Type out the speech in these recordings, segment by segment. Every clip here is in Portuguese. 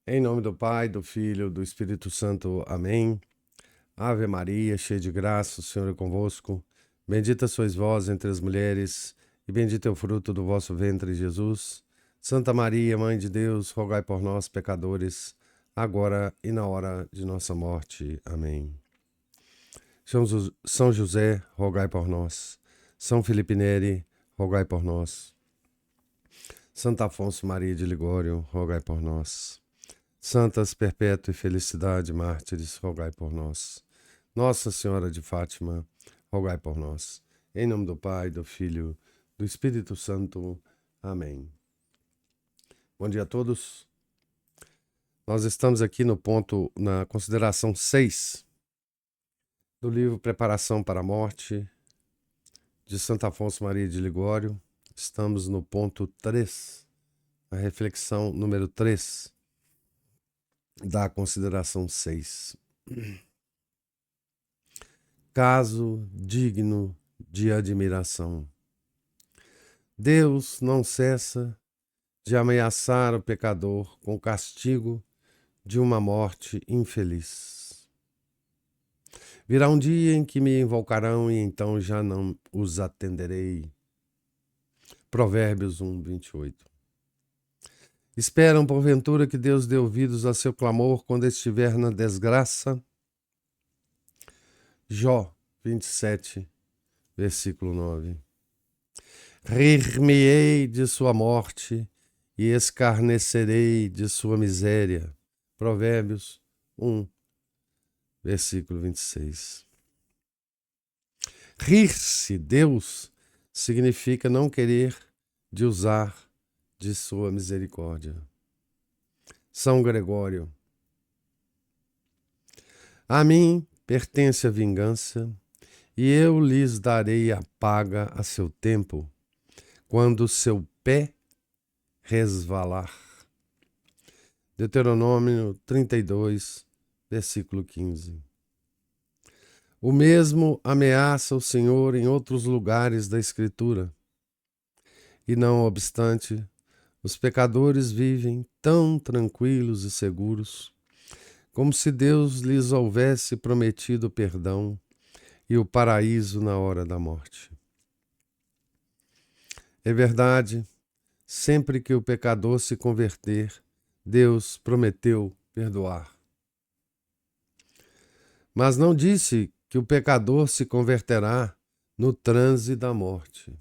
Em nome do Pai, do Filho, do Espírito Santo. Amém. Ave Maria, cheia de graça, o Senhor é convosco. Bendita sois vós entre as mulheres, e bendito é o fruto do vosso ventre, Jesus. Santa Maria, Mãe de Deus, rogai por nós, pecadores, agora e na hora de nossa morte. Amém. São José, rogai por nós. São Felipe Neri, rogai por nós. Santo Afonso Maria de Ligório, rogai por nós. Santas Perpétua e Felicidade Mártires, rogai por nós. Nossa Senhora de Fátima, rogai por nós. Em nome do Pai, do Filho, do Espírito Santo. Amém. Bom dia a todos. Nós estamos aqui no ponto, na consideração 6 do livro Preparação para a Morte, de Santo Afonso Maria de Ligório. Estamos no ponto 3, a reflexão número 3 da consideração 6. Caso digno de admiração. Deus não cessa de ameaçar o pecador com o castigo de uma morte infeliz. Virá um dia em que me invocarão e então já não os atenderei. Provérbios 1, 28. Esperam, porventura, que Deus dê ouvidos a seu clamor quando estiver na desgraça? Jó 27, versículo 9. Rir-me-ei de sua morte e escarnecerei de sua miséria. Provérbios 1, versículo 26. Rir-se Deus significa não querer de usar de sua misericórdia. São Gregório. A mim pertence a vingança, e eu lhes darei a paga a seu tempo, quando seu pé resvalar. Deuteronômio 32, versículo 15. O mesmo ameaça o Senhor em outros lugares da Escritura. E não obstante, os pecadores vivem tão tranquilos e seguros, como se Deus lhes houvesse prometido perdão e o paraíso na hora da morte. É verdade, sempre que o pecador se converter, Deus prometeu perdoar. Mas não disse que o pecador se converterá no transe da morte.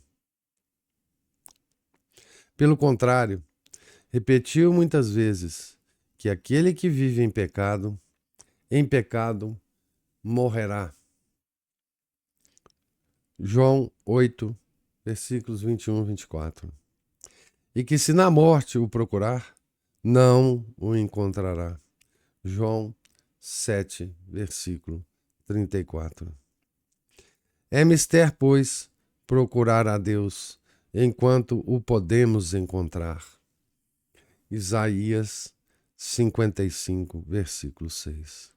Pelo contrário, repetiu muitas vezes que aquele que vive em pecado morrerá. João 8, versículos 21 e 24. E que se na morte o procurar, não o encontrará. João 7, versículo 34. É mister, pois, procurar a Deus enquanto o podemos encontrar. Isaías 55, versículo 6.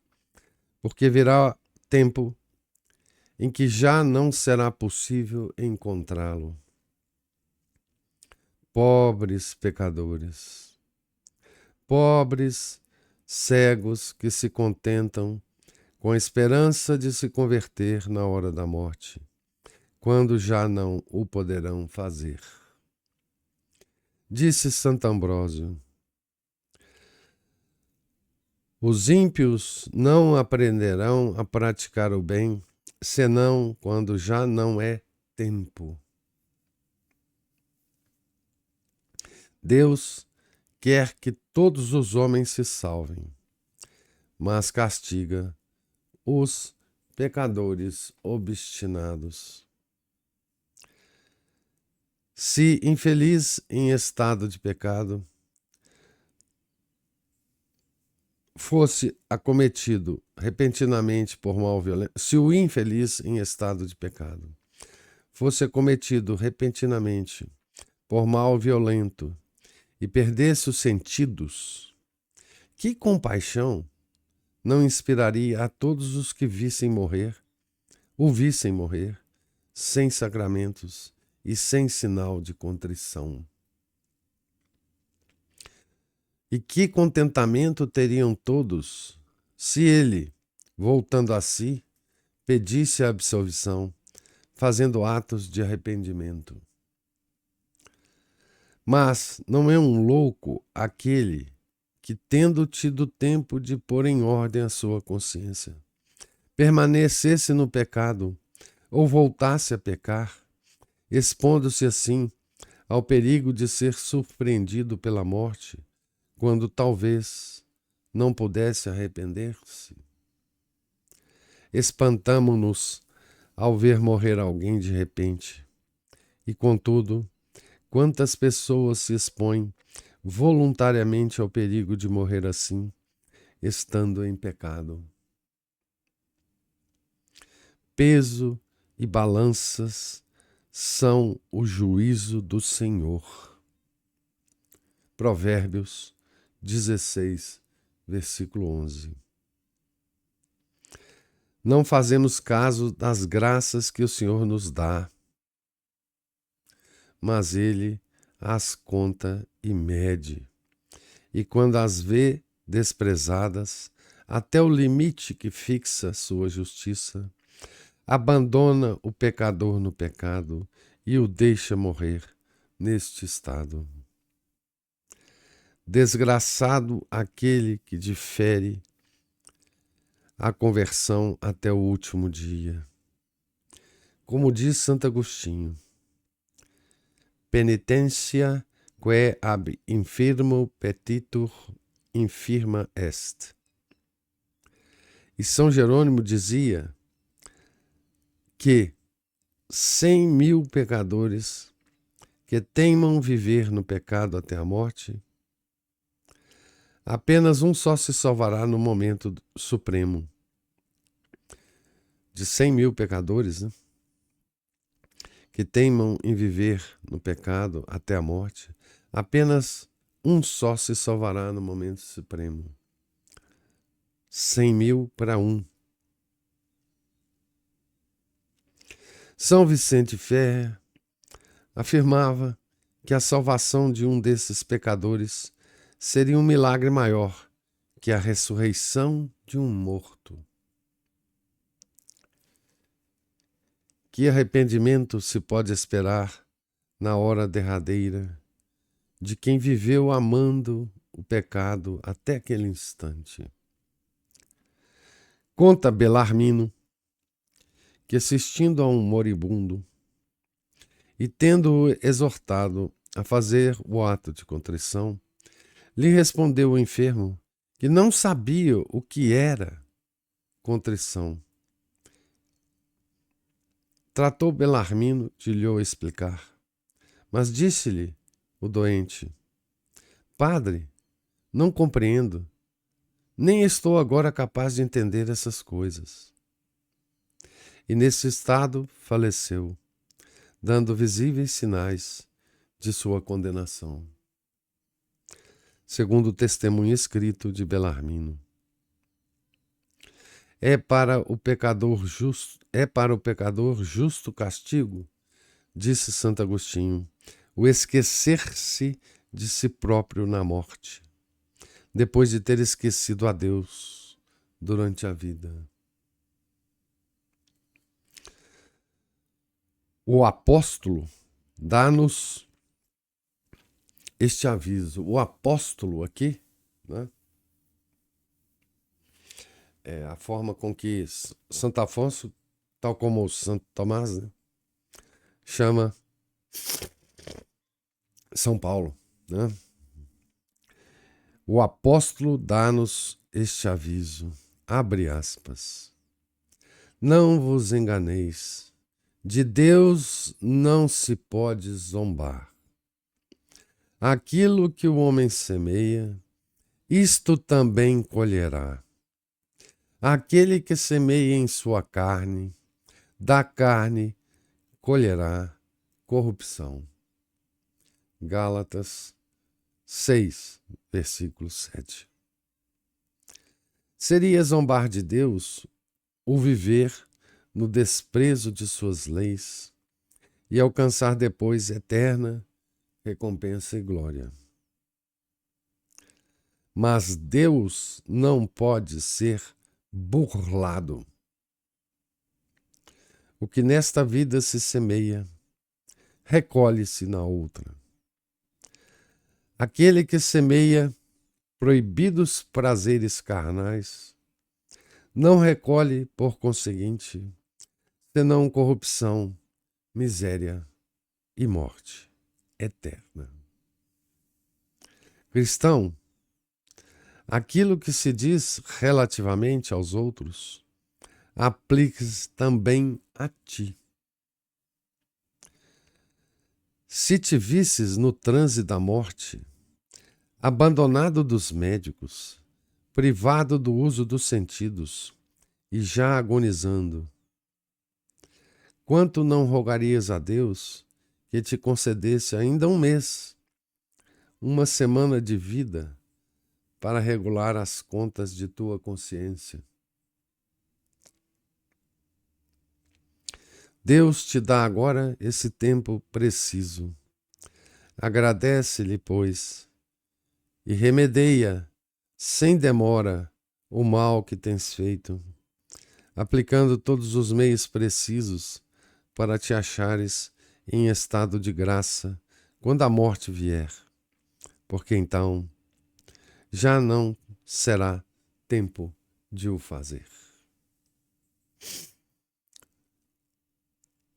Porque virá tempo em que já não será possível encontrá-lo. Pobres pecadores, pobres cegos que se contentam com a esperança de se converter na hora da morte, quando já não o poderão fazer. Disse Santo Ambrósio: os ímpios não aprenderão a praticar o bem, senão quando já não é tempo. Deus quer que todos os homens se salvem, mas castiga os pecadores obstinados. Se infeliz em estado de pecado fosse acometido repentinamente por mal violento, se o infeliz em estado de pecado fosse acometido repentinamente por mal violento e perdesse os sentidos, que compaixão não inspiraria a todos os que o vissem morrer, sem sacramentos e sem sinal de contrição? E que contentamento teriam todos se ele, voltando a si, pedisse a absolvição, fazendo atos de arrependimento. Mas não é um louco aquele que, tendo tido tempo de pôr em ordem a sua consciência, permanecesse no pecado ou voltasse a pecar, expondo-se assim ao perigo de ser surpreendido pela morte, quando talvez não pudesse arrepender-se. Espantamo-nos ao ver morrer alguém de repente, e contudo, quantas pessoas se expõem voluntariamente ao perigo de morrer assim, estando em pecado. Peso e balanças são o juízo do Senhor. Provérbios 16, versículo 11. Não fazemos caso das graças que o Senhor nos dá, mas Ele as conta e mede. E quando as vê desprezadas, até o limite que fixa sua justiça, abandona o pecador no pecado e o deixa morrer neste estado. Desgraçado aquele que difere a conversão até o último dia. Como diz Santo Agostinho, penitência quae ab infirmo petitur infirma est. E São Jerônimo dizia que 100.000 pecadores que teimam viver no pecado até a morte, apenas um só se salvará no momento supremo. De 100.000 pecadores, né, que teimam em viver no pecado até a morte, apenas um só se salvará no momento supremo. 100.000 para um. São Vicente Ferrer afirmava que a salvação de um desses pecadores seria um milagre maior que a ressurreição de um morto. Que arrependimento se pode esperar na hora derradeira de quem viveu amando o pecado até aquele instante? Conta Belarmino que, assistindo a um moribundo e tendo-o exortado a fazer o ato de contrição, lhe respondeu o enfermo que não sabia o que era contrição. Tratou Belarmino de lhe explicar, mas disse-lhe o doente: Padre, não compreendo, nem estou agora capaz de entender essas coisas. E nesse estado faleceu, dando visíveis sinais de sua condenação. Segundo o testemunho escrito de Belarmino. É para o pecador justo castigo, disse Santo Agostinho, o esquecer-se de si próprio na morte, depois de ter esquecido a Deus durante a vida. O apóstolo dá-nos este aviso. O apóstolo aqui, né, é a forma com que Santo Afonso, tal como Santo Tomás, né, chama São Paulo, né? O apóstolo dá-nos este aviso, abre aspas. Não vos enganeis, de Deus não se pode zombar. Aquilo que o homem semeia, isto também colherá. Aquele que semeia em sua carne, da carne colherá corrupção. Gálatas 6, versículo 7. Seria zombar de Deus o viver no desprezo de suas leis e alcançar depois eterna recompensa e glória. Mas Deus não pode ser burlado. O que nesta vida se semeia, recolhe-se na outra. Aquele que semeia proibidos prazeres carnais, não recolhe, por conseguinte, senão corrupção, miséria e morte eterna. Cristão, aquilo que se diz relativamente aos outros, aplique-se também a ti. Se te visses no transe da morte, abandonado dos médicos, privado do uso dos sentidos e já agonizando, quanto não rogarias a Deus que te concedesse ainda um mês, uma semana de vida, para regular as contas de tua consciência? Deus te dá agora esse tempo preciso. Agradece-lhe, pois, e remedeia, sem demora, o mal que tens feito, aplicando todos os meios precisos para te achares em estado de graça quando a morte vier, porque então já não será tempo de o fazer.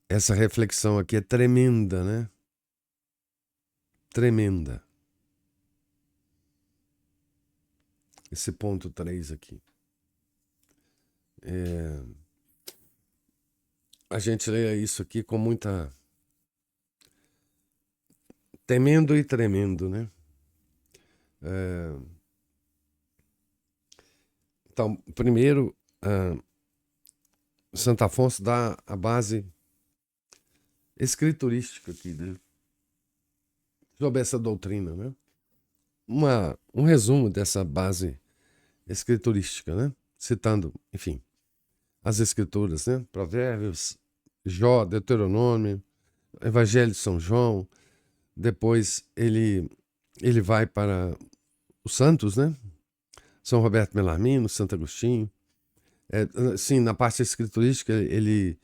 Essa reflexão aqui é tremenda, né? Tremenda. Esse ponto 3 aqui. A gente lê isso aqui com muita... temendo e tremendo, né? Então, primeiro, Santo Afonso dá a base escriturística aqui, né? Sobre essa doutrina, né? Um resumo dessa base escriturística, né? Citando, enfim, as escrituras, né? Provérbios, Jó, Deuteronômio, Evangelho de São João. Depois ele vai para os santos, né? São Roberto Bellarmino, Santo Agostinho. Sim, na parte escriturística ele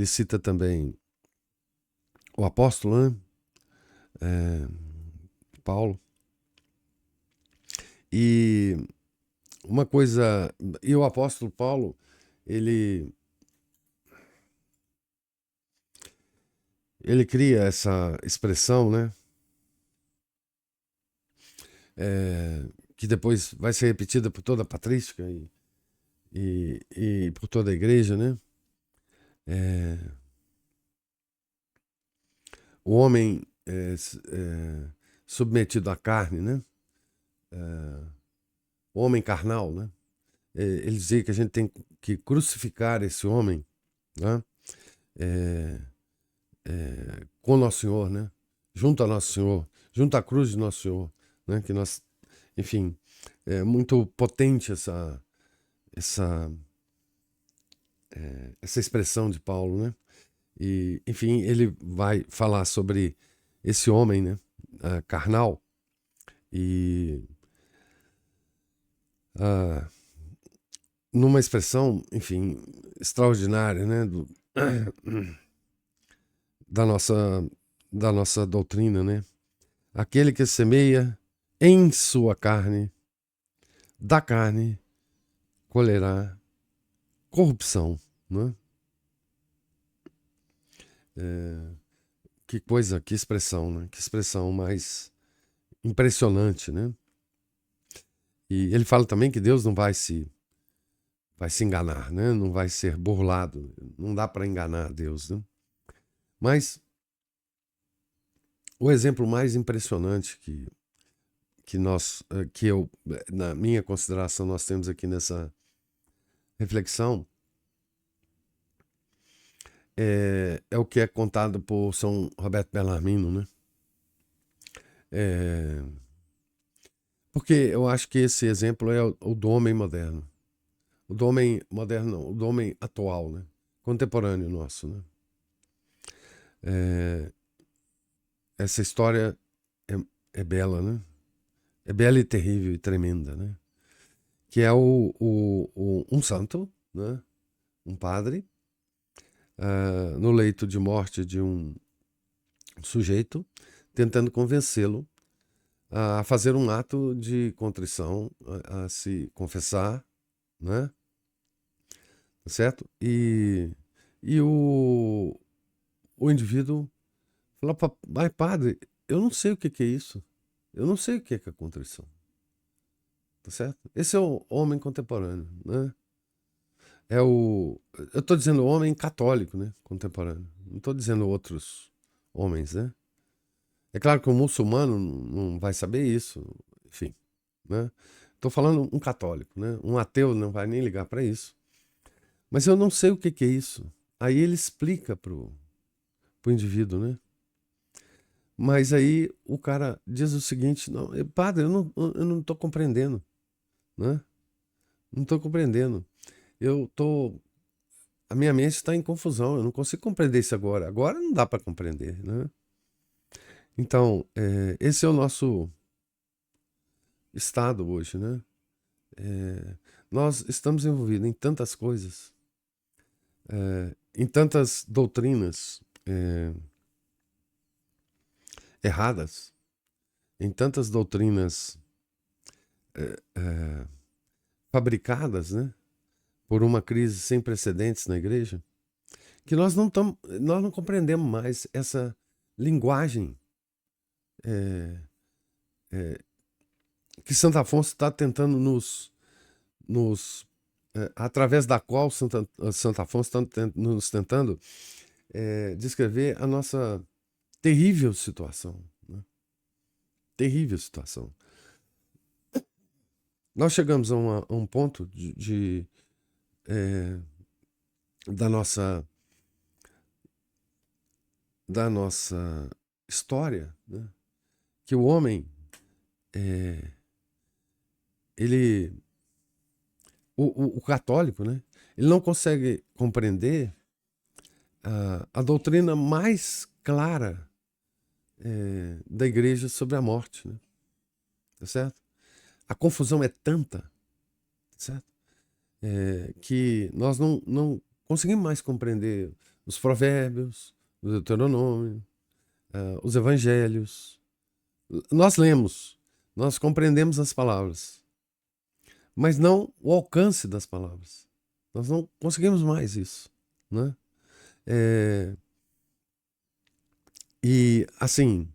cita também o apóstolo, né? Paulo. E uma coisa... E o apóstolo Paulo, ele cria essa expressão, né? Que depois vai ser repetida por toda a patrística e por toda a igreja, né? O homem submetido à carne, né? O homem carnal, né? Ele dizia que a gente tem que crucificar esse homem, né? Com Nosso Senhor, né? Junto a Nosso Senhor, junto à cruz de Nosso Senhor, né? Que nós, enfim, é muito potente essa expressão de Paulo, né? E, enfim, ele vai falar sobre esse homem, né? Carnal, e numa expressão, enfim, extraordinária, né? Da nossa doutrina, né? Aquele que semeia em sua carne, da carne colherá corrupção, né? Que coisa, que expressão, né? Que expressão mais impressionante, né? E ele fala também que Deus não vai se enganar, né? Não vai ser burlado. Não dá para enganar Deus, né? Mas o exemplo mais impressionante que eu, na minha consideração, nós temos aqui nessa reflexão é o que é contado por São Roberto Bellarmino, né? Porque eu acho que esse exemplo é o do homem moderno. O do homem moderno, não, o do homem atual, né? Contemporâneo nosso, né? Essa história é bela, né? é bela e terrível e tremenda, né? Que é um santo, né? Um padre, no leito de morte de um sujeito, tentando convencê-lo a fazer um ato de contrição, a se confessar, né? Certo? E o indivíduo fala, mas padre, eu não sei o que é isso. Eu não sei o que é a contrição. Tá certo? Esse é o homem contemporâneo, né? Eu estou dizendo homem católico, né? Contemporâneo. Não estou dizendo outros homens, né? É claro que o muçulmano não vai saber isso, enfim, né? Estou falando um católico, né? Um ateu não vai nem ligar para isso. Mas eu não sei o que é isso. Aí ele explica pro indivíduo, né? Mas aí o cara diz o seguinte, não, padre, eu não estou compreendendo, né? Não estou compreendendo. Eu tô, a minha mente está em confusão, eu não consigo compreender isso agora. Agora não dá para compreender, né? Então, esse é o nosso estado hoje, né? Nós estamos envolvidos em tantas coisas, em tantas doutrinas erradas, em tantas doutrinas fabricadas, né? Por uma crise sem precedentes na igreja, que nós não compreendemos mais essa linguagem que Santo Afonso está tentando através da qual Santo Afonso está nos tentando descrever a nossa terrível situação, né? Terrível situação. Nós chegamos a um ponto da nossa história, né? Que o homem, ele, o católico, né? Ele não consegue compreender a doutrina mais clara da igreja sobre a morte, né? Tá certo? A confusão é tanta, tá certo? Que nós não conseguimos mais compreender os provérbios, o Deuteronômio, os evangelhos. Nós lemos, nós compreendemos as palavras, mas não o alcance das palavras. Nós não conseguimos mais isso, né? E, assim,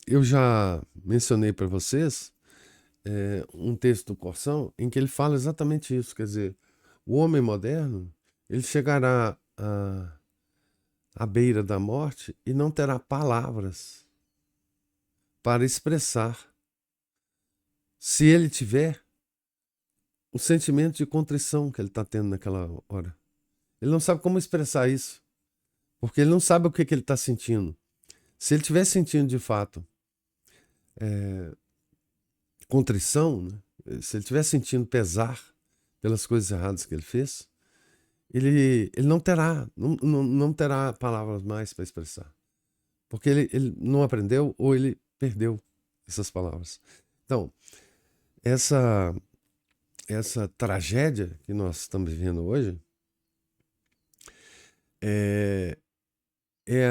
eu já mencionei para vocês um texto do Corsão em que ele fala exatamente isso. Quer dizer, o homem moderno, ele chegará à beira da morte e não terá palavras para expressar, se ele tiver o sentimento de contrição que ele está tendo naquela hora. Ele não sabe como expressar isso, porque ele não sabe o que ele está sentindo. Se ele estiver sentindo de fato contrição, né? Se ele estiver sentindo pesar pelas coisas erradas que ele fez, ele não terá palavras mais para expressar. Porque ele não aprendeu ou ele perdeu essas palavras. Então, essa tragédia que nós estamos vivendo hoje é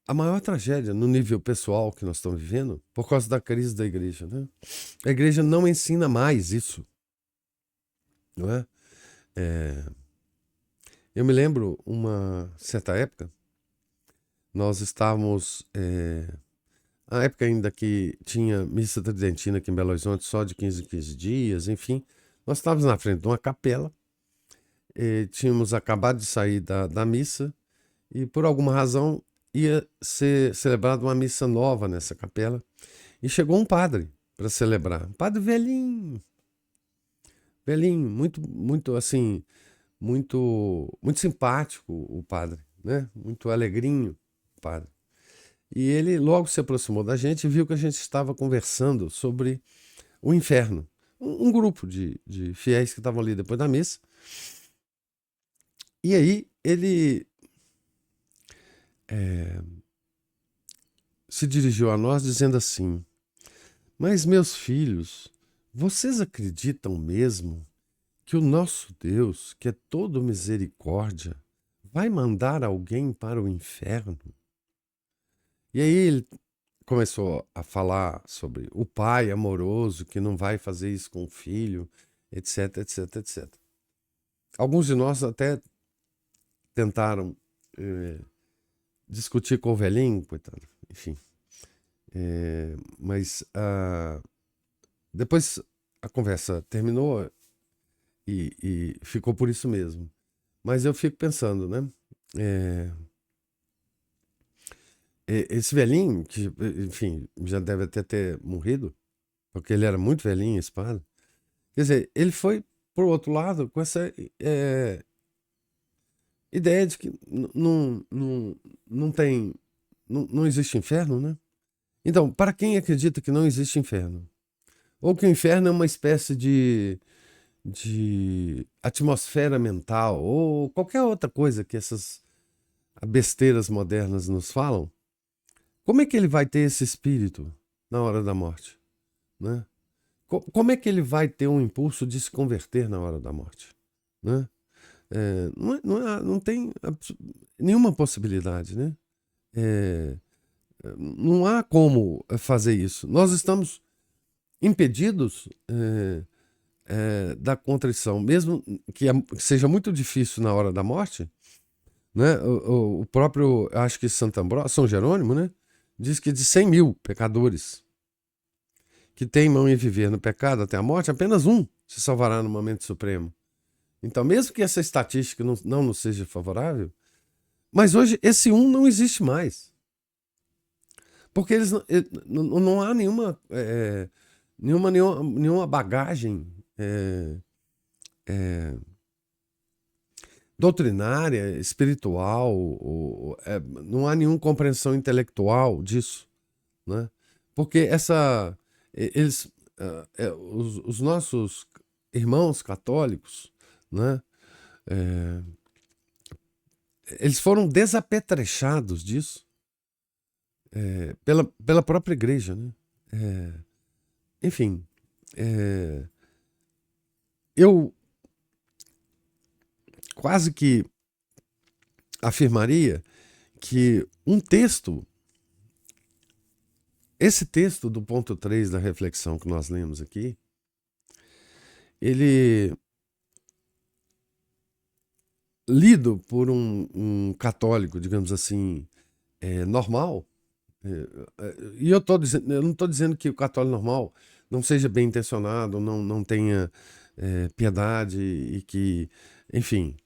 a maior tragédia no nível pessoal que nós estamos vivendo por causa da crise da igreja, né? A igreja não ensina mais isso, não é? Eu me lembro, uma certa época, nós estávamos... a época ainda que tinha missa tridentina aqui em Belo Horizonte, só de 15 em 15 dias, enfim. Nós estávamos na frente de uma capela, tínhamos acabado de sair da missa, e por alguma razão ia ser celebrada uma missa nova nessa capela. E chegou um padre para celebrar. Um padre velhinho, velhinho, muito assim, muito simpático o padre, né? Muito alegrinho o padre. E ele logo se aproximou da gente e viu que a gente estava conversando sobre o inferno. Um grupo de fiéis que estavam ali depois da missa. E aí ele se dirigiu a nós dizendo assim: Mas, meus filhos, vocês acreditam mesmo que o nosso Deus, que é todo misericórdia, vai mandar alguém para o inferno? E aí ele começou a falar sobre o pai amoroso que não vai fazer isso com o filho, etc, etc, etc. Alguns de nós até tentaram discutir com o velhinho, coitado, enfim. Mas depois a conversa terminou e ficou por isso mesmo. Mas eu fico pensando, né? Esse velhinho, que, enfim, já deve até ter morrido, porque ele era muito velhinho, esse padre. Quer dizer, ele foi pro outro lado com essa ideia de que não tem, não existe inferno, né? Então, para quem acredita que não existe inferno, ou que o inferno é uma espécie de atmosfera mental, ou qualquer outra coisa que essas besteiras modernas nos falam, como é que ele vai ter esse espírito na hora da morte, né? Como é que ele vai ter um impulso de se converter na hora da morte, né? Não tem nenhuma possibilidade, né? Não há como fazer isso. Nós estamos impedidos da contrição, mesmo que seja muito difícil na hora da morte, né? O próprio, acho que São Jerônimo, né? Diz que de 100 mil pecadores que teimam em viver no pecado até a morte, apenas um se salvará no momento supremo. Então, mesmo que essa estatística não nos seja favorável, mas hoje esse um não existe mais. Porque não há nenhuma bagagem doutrinária, espiritual, não há nenhuma compreensão intelectual disso, né? Porque os nossos irmãos católicos, né? Eles foram desapetrechados disso pela própria igreja, né? Enfim, eu quase que afirmaria que esse texto do ponto 3 da reflexão que nós lemos aqui, ele lido por um católico, digamos assim, normal, e eu não estou dizendo que o católico normal não seja bem intencionado, não tenha piedade e que, enfim,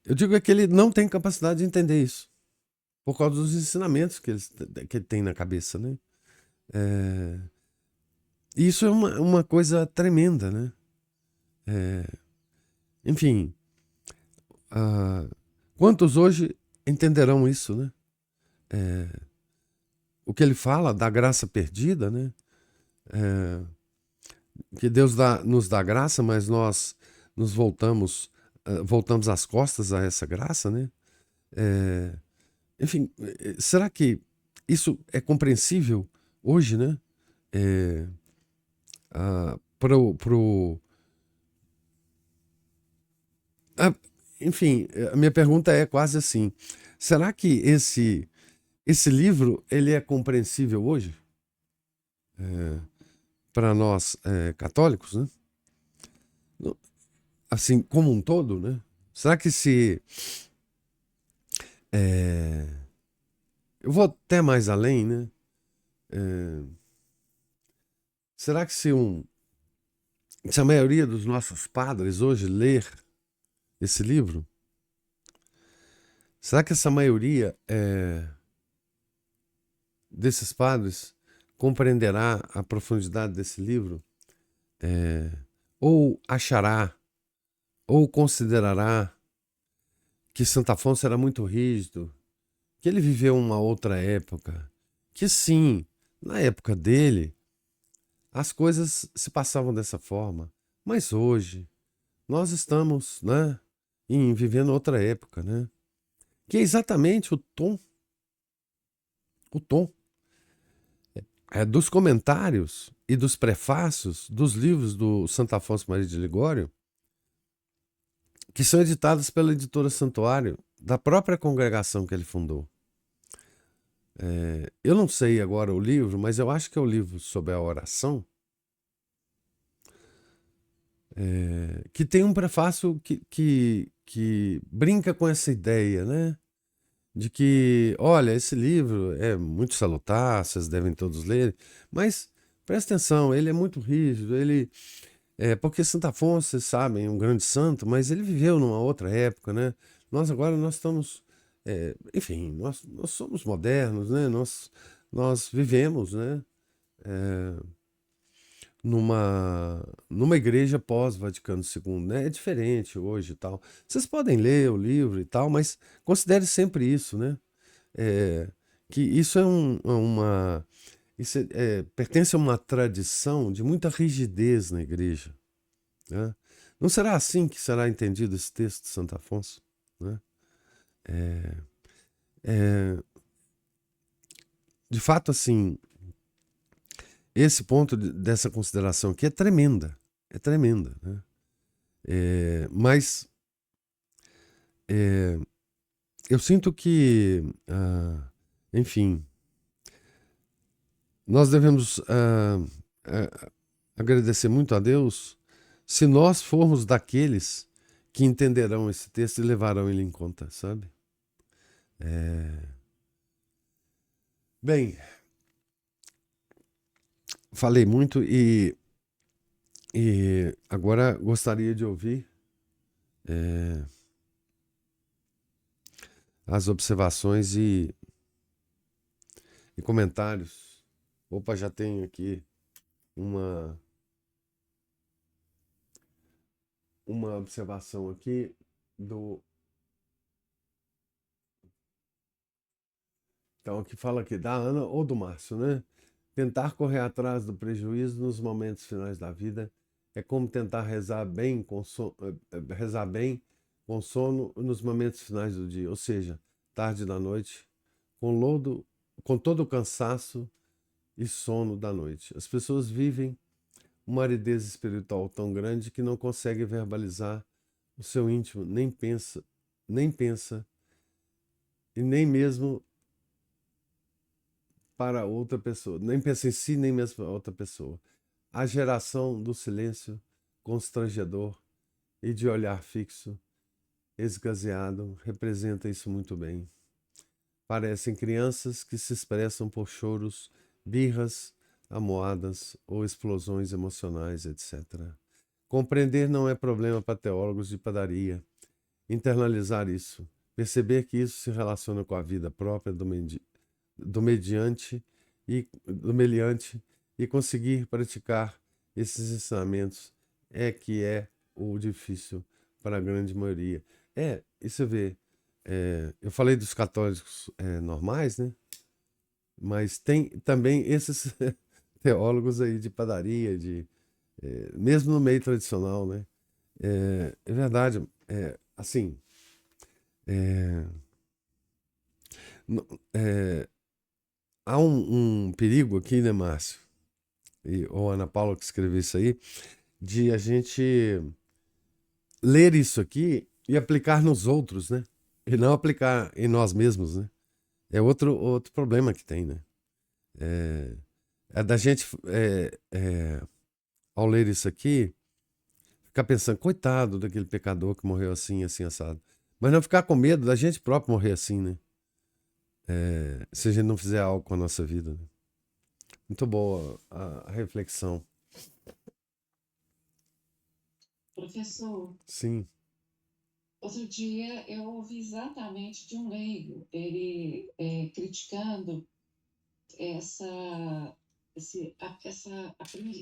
eu digo que ele não tem capacidade de entender isso, por causa dos ensinamentos que ele tem na cabeça, né? E isso é uma coisa tremenda, né? Enfim, quantos hoje entenderão isso, né? O que ele fala da graça perdida, né? Que Deus nos dá graça, mas nós nos voltamos as costas a essa graça, né? Enfim, será que isso é compreensível hoje, né? Enfim, a minha pergunta é quase assim: será que esse livro ele é compreensível hoje para nós católicos, né? Assim como um todo, né? Será que se eu vou até mais além, né? Será que se a maioria dos nossos padres hoje ler esse livro, será que essa maioria desses padres compreenderá a profundidade desse livro? Ou achará, ou considerará que Santo Afonso era muito rígido, que ele viveu uma outra época, que sim, na época dele, as coisas se passavam dessa forma, mas hoje nós estamos, né, vivendo outra época, né? Que é exatamente o tom O tom. Dos comentários e dos prefácios dos livros do Santo Afonso Maria de Ligório, que são editados pela editora Santuário, da própria congregação que ele fundou. Eu não sei agora o livro, mas eu acho que é o livro sobre a oração, que tem um prefácio que brinca com essa ideia, né? De que, olha, esse livro é muito salutar, vocês devem todos ler, mas presta atenção, ele é muito rígido, porque Santo Afonso, vocês sabem, é um grande santo, mas ele viveu numa outra época, né? Nós agora nós estamos, enfim, nós somos modernos, né? Nós vivemos, né? Numa igreja pós-Vaticano II, né? É diferente hoje e tal. Vocês podem ler o livro e tal, mas considere sempre isso, né? É, que isso pertence a uma tradição de muita rigidez na igreja, né? Não será assim que será entendido esse texto de Santo Afonso, né? De fato, assim, esse ponto dessa consideração aqui é tremenda, né? Mas eu sinto que, enfim, nós devemos agradecer muito a Deus se nós formos daqueles que entenderão esse texto e levarão ele em conta, sabe? Bem, falei muito e agora gostaria de ouvir as observações e comentários. Opa, já tenho aqui uma observação aqui do... Então, aqui fala aqui da Ana ou do Márcio, né? Tentar correr atrás do prejuízo nos momentos finais da vida é como tentar rezar bem com sono nos momentos finais do dia, ou seja, tarde da noite, com todo o cansaço e sono da noite. As pessoas vivem uma aridez espiritual tão grande que não conseguem verbalizar o seu íntimo, nem pensa e nem mesmo para outra pessoa, nem pensa em si, nem mesmo para outra pessoa. A geração do silêncio constrangedor e de olhar fixo, esgazeado, representa isso muito bem. Parecem crianças que se expressam por choros, birras, amoadas ou explosões emocionais, etc. Compreender não é problema para teólogos de padaria. Internalizar isso, perceber que isso se relaciona com a vida própria do meliante e conseguir praticar esses ensinamentos é o difícil para a grande maioria. Isso vê. Eu falei dos católicos normais, né? Mas tem também esses teólogos aí de padaria, mesmo no meio tradicional, né? É verdade. Assim, no- é, há um perigo aqui, né, Márcio? Ou Ana Paula que escreveu isso aí, de a gente ler isso aqui e aplicar nos outros, né? E não aplicar em nós mesmos, né? É outro problema que tem, né? É da gente, ao ler isso aqui, ficar pensando, coitado daquele pecador que morreu assim, assim, assado. Mas não ficar com medo da gente próprio morrer assim, né? Se a gente não fizer algo com a nossa vida, né? Muito boa a reflexão. Professor, Sim. outro dia eu ouvi exatamente de um leigo, ele criticando essa,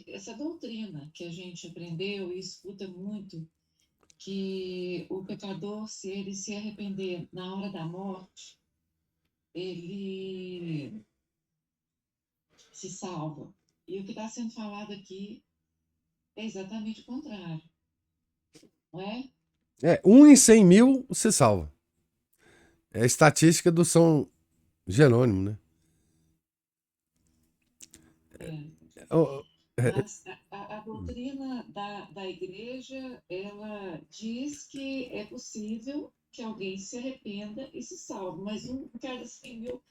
essa doutrina que a gente aprendeu e escuta muito, que o pecador, se ele se arrepender na hora da morte, ele se salva. E o que está sendo falado aqui é exatamente o contrário, não é? 1 em 100.000 se salva. É a estatística do São Jerônimo, né? É. oh, é, Mas a doutrina da igreja, ela diz que é possível que alguém se arrependa e se salve, mas um cada 100 mil,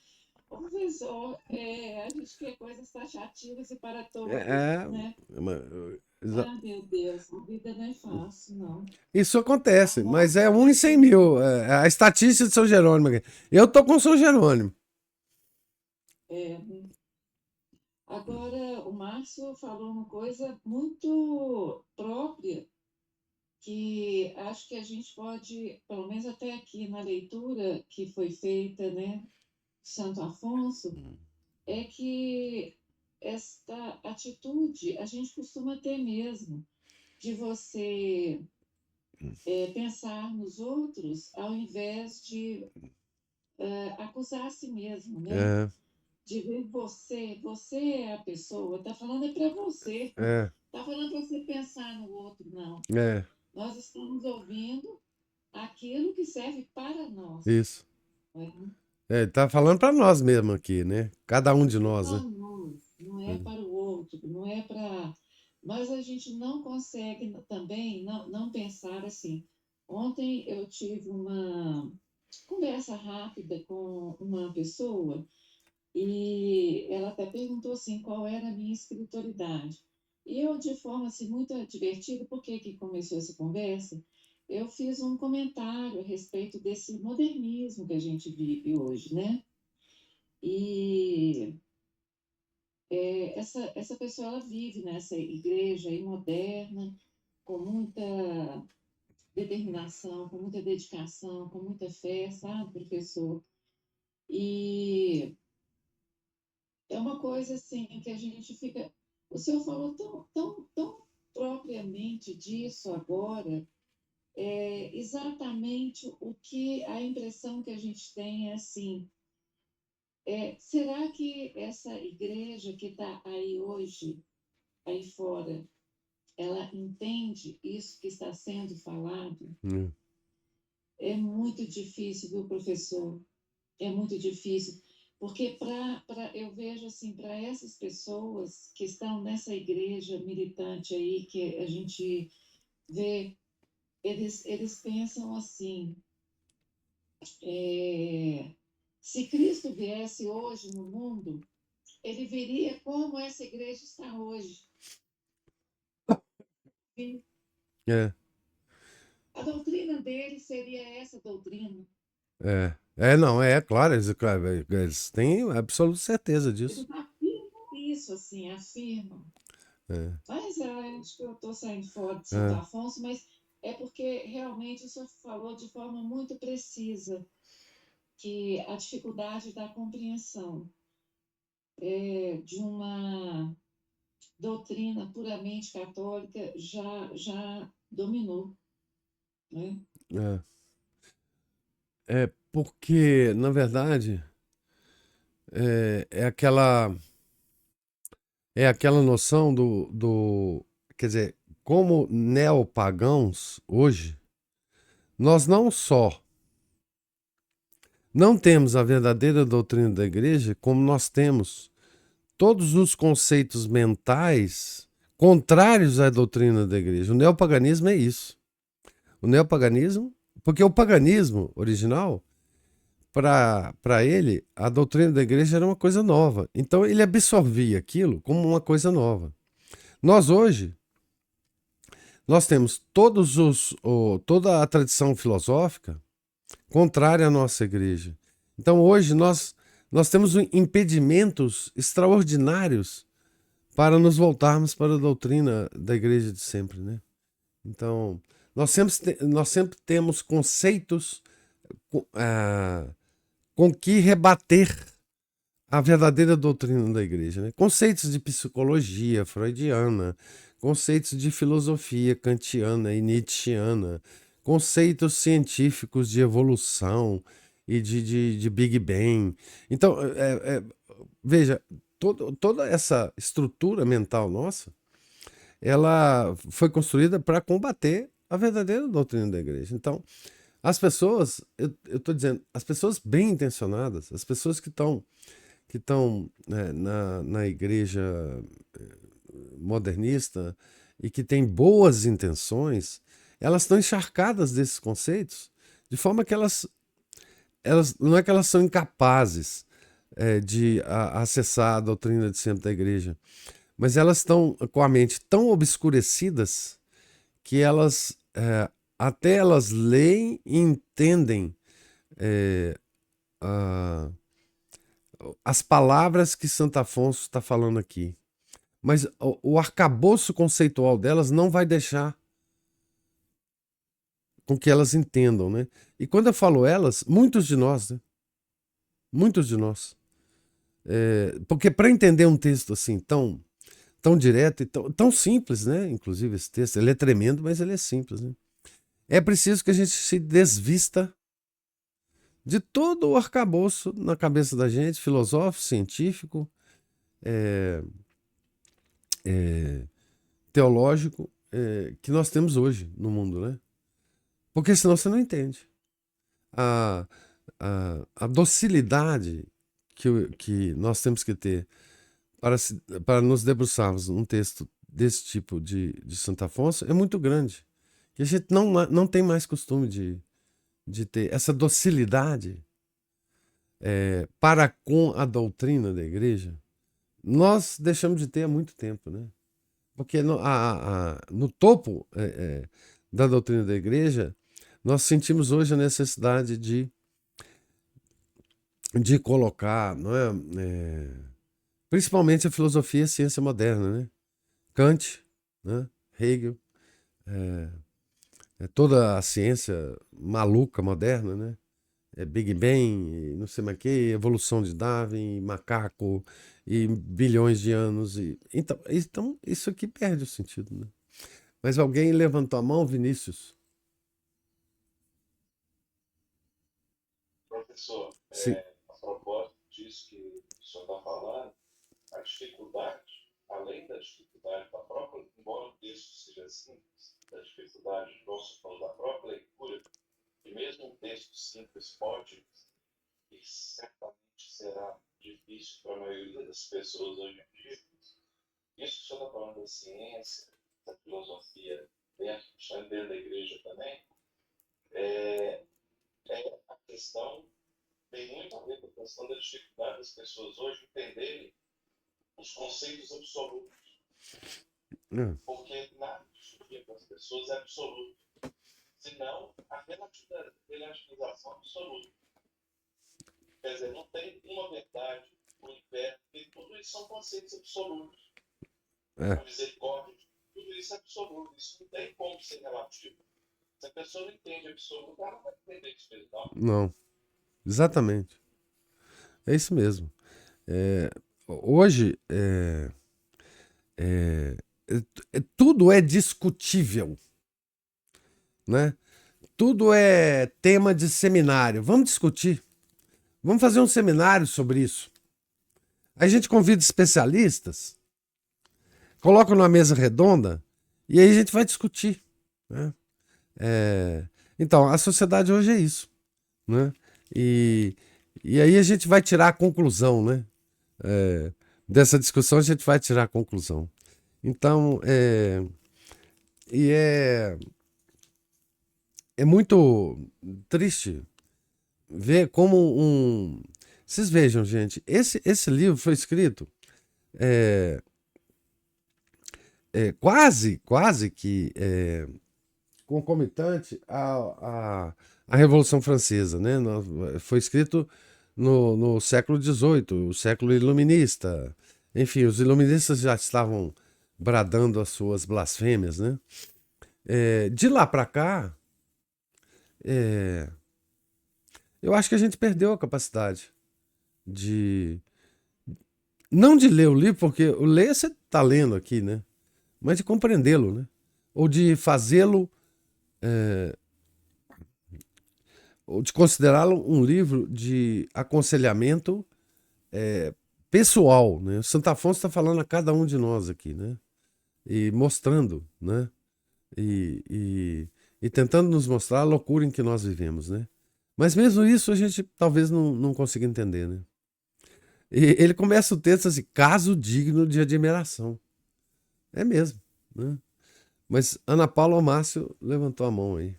professor, a gente quer coisas taxativas e para todos, é, né? uma- exa- Ah, meu Deus, a vida não é fácil, não. isso A acontece, mas é morte um em 100 mil. É a estatística de São Jerônimo aqui. Eu tô com São Jerônimo. é. Agora, o Márcio falou uma coisa muito própria, que acho que a gente pode, pelo menos até aqui na leitura que foi feita, né, Santo Afonso, é que esta atitude a gente costuma ter mesmo, de você pensar nos outros ao invés de acusar a si mesmo, né? É, De ver você é a pessoa, tá falando é para você, é, tá falando para você pensar no outro, não. é, Nós estamos ouvindo aquilo que serve para nós. isso. Né? É, tá falando para nós mesmo aqui, né? Cada um de É nós, para né? nós, não é para o outro, não é para. Mas a gente não consegue também não pensar assim. Ontem eu tive uma conversa rápida com uma pessoa e ela até perguntou assim qual era a minha espiritualidade. E eu, de forma assim, muito divertida, porque que começou essa conversa, eu fiz um comentário a respeito desse modernismo que a gente vive hoje, né? E essa pessoa ela vive nessa igreja aí moderna, com muita determinação, com muita dedicação, com muita fé, sabe, professor? E é uma coisa assim que a gente fica. O senhor falou tão propriamente disso agora, exatamente o que a impressão que a gente tem é assim. Será que essa igreja que está aí hoje, aí fora, ela entende isso que está sendo falado? Hum. É muito difícil, viu, professor? É muito difícil, porque eu vejo assim, para essas pessoas que estão nessa igreja militante aí, que a gente vê, eles pensam assim, se Cristo viesse hoje no mundo, ele veria como essa igreja está hoje. E É, a doutrina dele seria essa doutrina. não, é claro, eles têm absoluta certeza disso. Eles afirmam isso, assim, afirmam. É, Mas acho que eu estou saindo fora de Santo é, Afonso, mas é porque realmente o senhor falou de forma muito precisa que a dificuldade da compreensão de uma doutrina puramente católica já dominou, né? é. É porque, na verdade, é, é aquela, é aquela noção quer dizer, como neopagãos hoje, nós não só não temos a verdadeira doutrina da igreja, como nós temos todos os conceitos mentais contrários à doutrina da igreja. O neopaganismo é isso. O neopaganismo, porque o paganismo original, para ele, a doutrina da igreja era uma coisa nova. Então ele absorvia aquilo como uma coisa nova. Nós hoje, nós temos toda a tradição filosófica contrária à nossa igreja. Então hoje nós temos impedimentos extraordinários para nos voltarmos para a doutrina da igreja de sempre, né? Então, nós sempre temos conceitos ah, com que rebater a verdadeira doutrina da igreja, né? Conceitos de psicologia freudiana, conceitos de filosofia kantiana e nietzschiana, conceitos científicos de evolução e de Big Bang. Então, veja, toda essa estrutura mental nossa, ela foi construída para combater a verdadeira doutrina da igreja. Então, as pessoas, eu estou dizendo, as pessoas bem intencionadas, as pessoas que que estão na igreja modernista e que têm boas intenções, elas estão encharcadas desses conceitos, de forma que elas não é que elas são incapazes de acessar a doutrina de sempre da igreja, mas elas estão com a mente tão obscurecidas que elas até elas leem e entendem as palavras que Santo Afonso está falando aqui. Mas o arcabouço conceitual delas não vai deixar com que elas entendam, né? E quando eu falo elas, muitos de nós, né? Muitos de nós. Porque para entender um texto assim tão direto e tão simples, né? Inclusive esse texto, ele é tremendo, mas ele é simples, né? É preciso que a gente se desvista de todo o arcabouço na cabeça da gente, filosófico, científico, teológico, que nós temos hoje no mundo, né? Porque senão você não entende. A docilidade que nós temos que ter para nos debruçarmos num texto desse tipo de Santo Afonso é muito grande. Que a gente não tem mais costume de ter essa docilidade para com a doutrina da igreja. Nós deixamos de ter há muito tempo, né? Porque no topo da doutrina da igreja, nós sentimos hoje a necessidade de colocar, não principalmente a filosofia e a ciência moderna, né? Kant, né? Hegel, toda a ciência maluca moderna, né? Big Bang, não sei mais o que, evolução de Darwin, macaco, e bilhões de anos. Então, isso aqui perde o sentido, né? Mas alguém levantou a mão, Vinícius? Professor, Sim. a propósito disso que o senhor está falando, a dificuldade, além da dificuldade da própria, embora o texto seja simples, da dificuldade, nós falamos da própria leitura, e mesmo um texto simples pode, e certamente será difícil para a maioria das pessoas hoje em dia. Isso que o senhor está falando da ciência, da filosofia, dentro da igreja também, a questão tem muito a ver com a questão da dificuldade das pessoas hoje entenderem os conceitos absolutos. Porque nada para as pessoas é absoluto, senão a relativização absoluta. Quer dizer, não tem uma verdade, o inferno, porque tudo isso são conceitos absolutos. A misericórdia, tudo isso é absoluto, isso não tem como ser relativo. Se a pessoa não entende absoluto, ela não vai entender isso mesmo, não. Exatamente. É isso mesmo. Hoje, tudo é discutível, né? Tudo é tema de seminário. Vamos discutir. Vamos fazer um seminário sobre isso. Aí a gente convida especialistas, coloca numa mesa redonda e aí a gente vai discutir, né? Então, a sociedade hoje é isso, né? E aí a gente vai tirar a conclusão, né? Dessa discussão a gente vai tirar a conclusão. Então, é muito triste ver como Vocês vejam, gente, esse livro foi escrito quase que concomitante à Revolução Francesa, né? Foi escrito no século XVIII, o século iluminista. Enfim, os iluministas já estavam bradando as suas blasfêmias, né? De lá para cá, eu acho que a gente perdeu a capacidade não de ler o livro, porque o ler você está lendo aqui, né? Mas de compreendê-lo, né? Ou de fazê-lo, ou de considerá-lo um livro de aconselhamento pessoal, né? Santo Afonso está falando a cada um de nós aqui, né? E mostrando, né? E tentando nos mostrar a loucura em que nós vivemos, né? Mas mesmo isso a gente talvez não consiga entender, né? E ele começa o texto assim, caso digno de admiração. É mesmo, né? Mas Ana Paula ou Márcio levantou a mão aí.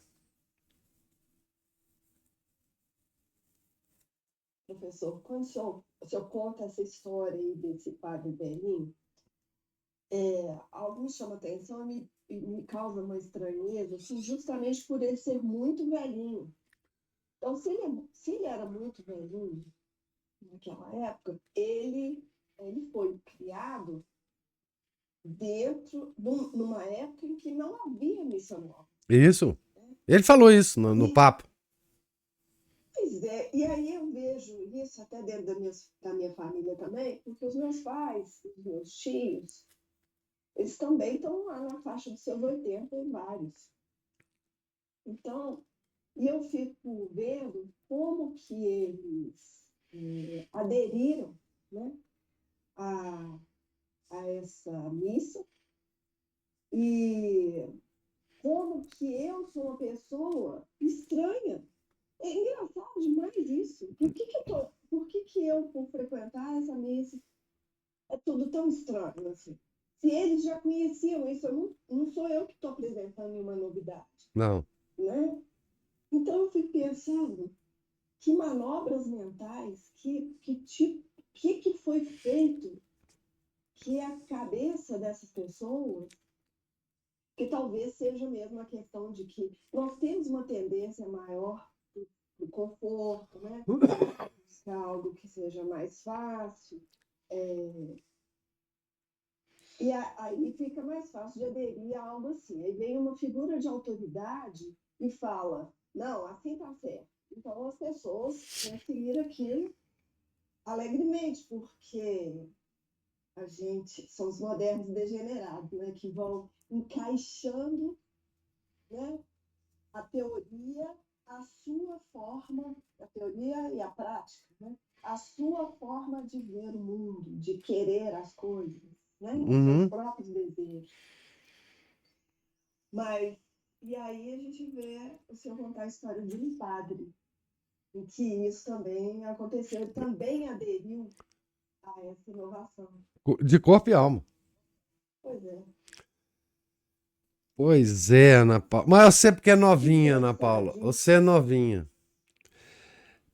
Professor, quando o senhor conta essa história aí desse padre velhinho, algo me chama atenção e me causa uma estranheza, assim, justamente por ele ser muito velhinho. Então, se ele era muito velhinho naquela época, ele foi criado numa época em que não havia missa nova. Isso. Ele falou isso no papo. Pois é, e aí eu vejo isso até dentro da minha família também, porque os meus pais, os meus tios, eles também estão lá na faixa dos seus 80 e vários. Então, e eu fico vendo como que eles aderiram, né, a essa missa e como que eu sou uma pessoa estranha. É engraçado demais isso. Por que eu, por frequentar essa missa, é tudo tão estranho assim? Se eles já conheciam isso, não sou eu que estou apresentando nenhuma novidade, Não. né? Então eu fico pensando que manobras mentais, que foi feito que a cabeça dessas pessoas, que talvez seja mesmo a questão de que nós temos uma tendência maior do conforto, né? Buscar algo que seja mais fácil. E aí fica mais fácil de aderir a algo assim. Aí vem uma figura de autoridade e fala, não, assim tá certo. Então as pessoas vão seguir aquilo alegremente, porque a gente são os modernos degenerados, né? Que vão encaixando, né, a teoria, a sua forma, a teoria e a prática, né? A sua forma de ver o mundo, de querer as coisas, né? Os seus próprios desejos. Mas, e aí a gente vê o senhor contar a história de um padre, em que isso também aconteceu, ele também aderiu a essa inovação. De corpo e alma. Pois é. Pois é, Ana Paula. Mas você porque é novinha, Ana Paula. Você é novinha.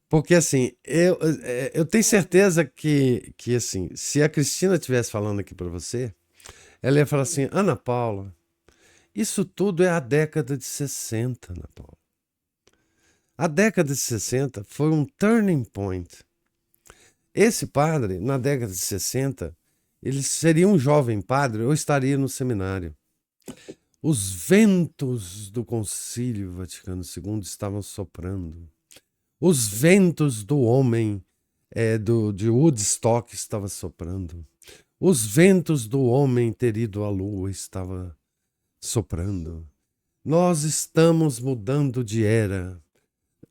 Porque assim, eu tenho certeza que assim, se a Cristina estivesse falando aqui para você, ela ia falar assim, Ana Paula, isso tudo é a década de 60, Ana Paula. A década de 60 foi um turning point. Esse padre, na década de 60, ele seria um jovem padre ou estaria no seminário. Os ventos do Concílio Vaticano II estavam soprando. Os ventos do homem de Woodstock estavam soprando. Os ventos do homem ter ido à lua estavam soprando. Nós estamos mudando de era.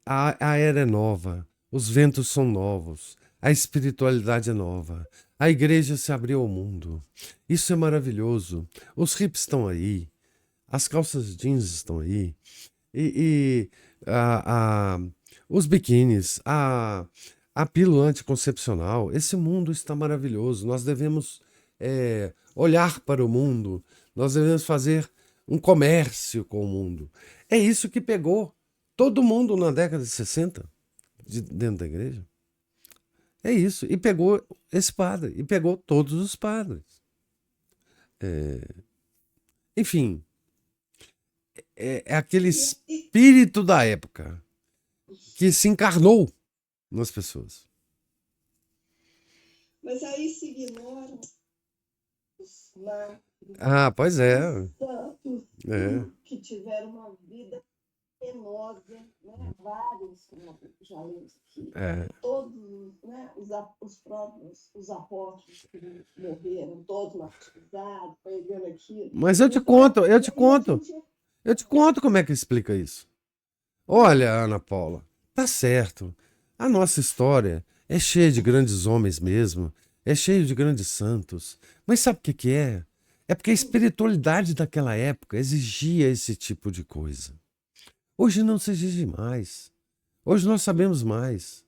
A era é nova. Os ventos são novos. A espiritualidade é nova. A igreja se abriu ao mundo. Isso é maravilhoso. Os hippies estão aí. As calças jeans estão aí. Os biquínis, a pílula anticoncepcional. Esse mundo está maravilhoso. Nós devemos olhar para o mundo. Nós devemos fazer um comércio com o mundo. É isso que pegou todo mundo na década de 60 dentro da igreja. É isso. E pegou esse padre. E pegou todos os padres. Enfim. É aquele espírito da época que se encarnou nas pessoas. Mas aí se ignoram os mártires, pois é. os santos que tiveram uma vida penosa, né? Vários, como já lemos aqui, todos, né? Os apóstolos que morreram, todos martirizados, pregando aquilo. Mas eu te conto como é que explica isso. Olha, Ana Paula, tá certo. A nossa história é cheia de grandes homens mesmo, é cheia de grandes santos. Mas sabe o que é? É porque a espiritualidade daquela época exigia esse tipo de coisa. Hoje não se exige mais. Hoje nós sabemos mais.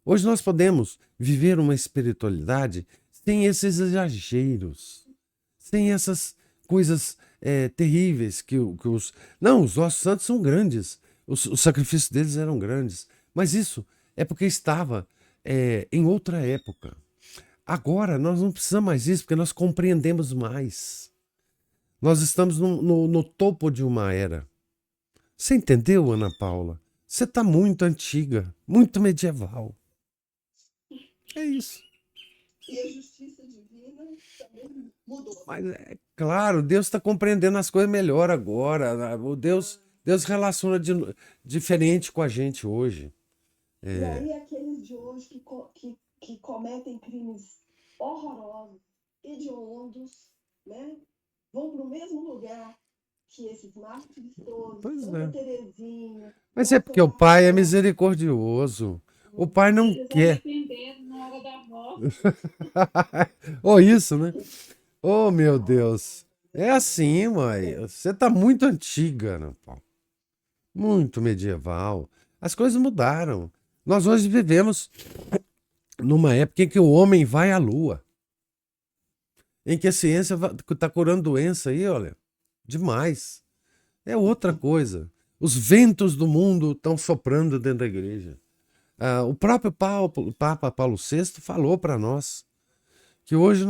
Hoje nós podemos viver uma espiritualidade sem esses exageros, sem essas coisas terríveis que os... Não, os nossos santos são grandes, os sacrifícios deles eram grandes, mas isso é porque estava em outra época. Agora nós não precisamos mais disso, porque nós compreendemos mais. Nós estamos no topo de uma era. Você entendeu, Ana Paula? Você está muito antiga, muito medieval. É isso. E a justiça divina também mudou. Mas é claro, Deus está compreendendo as coisas melhor agora. O Deus relaciona diferente com a gente hoje. E aí aqueles de hoje que cometem crimes horrorosos, hediondos, né? Vão para o mesmo lugar que esses mártires todos, Pois Santa é. Teresinha, Mas é Nossa porque o Pai é Senhora. misericordioso. O Pai não Eles quer. arrependeram na hora da morte. Ou isso, né? Oh, meu Deus. É assim, mãe. Você tá muito antiga, Ana Paula. Muito medieval. As coisas mudaram. Nós hoje vivemos numa época em que o homem vai à lua. Em que a ciência está curando doença aí, olha. Demais. É outra coisa. Os ventos do mundo estão soprando dentro da igreja. O próprio Papa Paulo VI falou para nós que hoje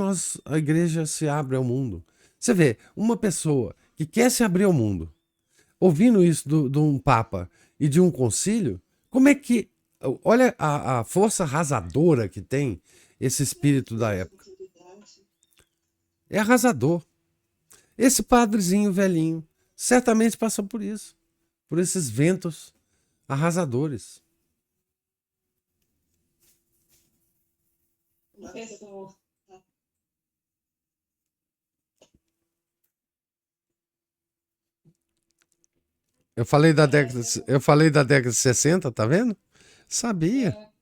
a igreja se abre ao mundo. Você vê, uma pessoa que quer se abrir ao mundo, ouvindo isso de um Papa e de um concílio, como é que... Olha a força arrasadora que tem esse espírito da época. É arrasador. Esse padrezinho velhinho certamente passou por isso, por esses ventos arrasadores. Professor, Eu falei da década de 60, tá vendo? Sabia.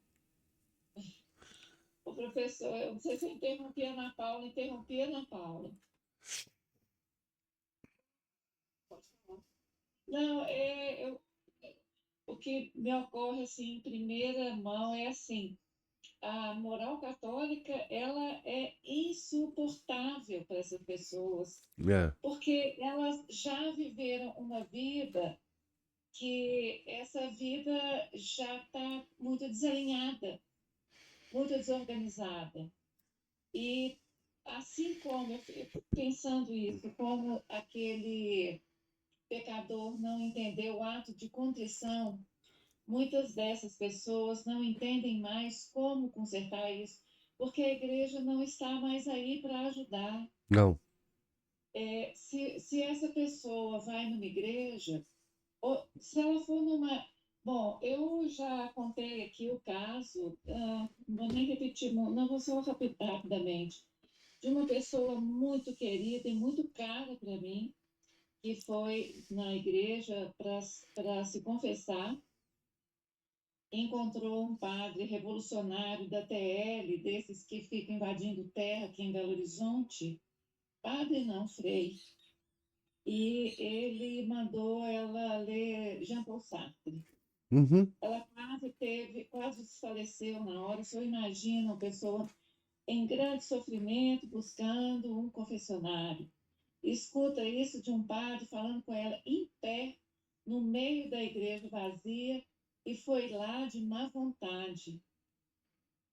o professor, eu não sei se eu interrompi a Ana Paula. Não, o que me ocorre assim, em primeira mão é assim, a moral católica ela é insuportável para essas pessoas, É. porque elas já viveram uma vida que essa vida já está muito desalinhada, muito desorganizada. E assim como eu fico pensando isso, como aquele pecador não entendeu o ato de contrição, muitas dessas pessoas não entendem mais como consertar isso, porque a igreja não está mais aí para ajudar. Não. Se essa pessoa vai numa igreja, ou se ela for numa. Bom, eu já contei aqui o caso, não vou nem repetir, não vou só rapidamente, de uma pessoa muito querida e muito cara para mim, que foi na igreja para se confessar, encontrou um padre revolucionário da TL, desses que ficam invadindo terra aqui em Belo Horizonte, padre não, frei, e ele mandou ela ler Jean Paul Sartre. Uhum. Ela quase desfaleceu na hora. O senhor imagina uma pessoa em grande sofrimento buscando um confessionário. Escuta isso de um padre falando com ela em pé, no meio da igreja vazia, e foi lá de má vontade.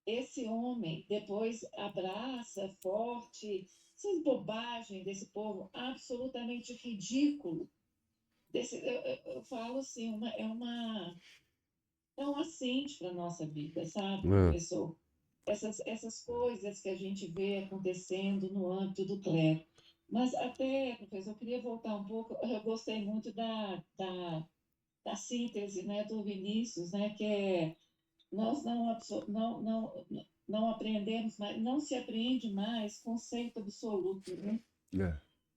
Esse homem depois abraça forte essas bobagens desse povo absolutamente ridículo. Eu falo assim, é um assinte para a nossa vida, sabe, professor? Essas coisas que a gente vê acontecendo no âmbito do clero. Mas até, professor, eu queria voltar um pouco, eu gostei muito da síntese, né, do Vinícius, né, que é nós não aprendemos mais, não se aprende mais conceito absoluto, né?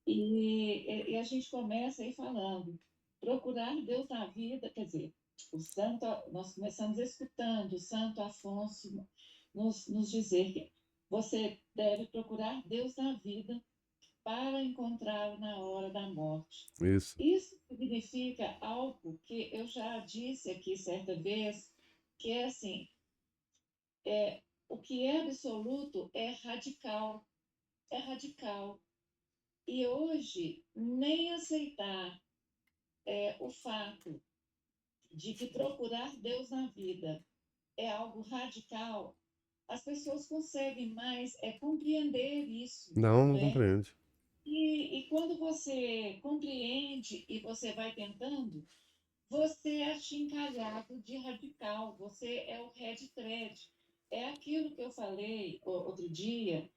E a gente começa aí falando, procurar Deus na vida, quer dizer, nós começamos escutando o Santo Afonso nos dizer que você deve procurar Deus na vida para encontrá-lo na hora da morte. Isso. Isso significa algo que eu já disse aqui certa vez, que é assim, O que é absoluto é radical, é radical. E hoje, nem aceitar o fato de que procurar Deus na vida é algo radical, as pessoas conseguem mais compreender isso, Não né? compreende. E quando você compreende e você vai tentando, você é achincalhado de radical, você é o red thread. É aquilo que eu falei outro dia,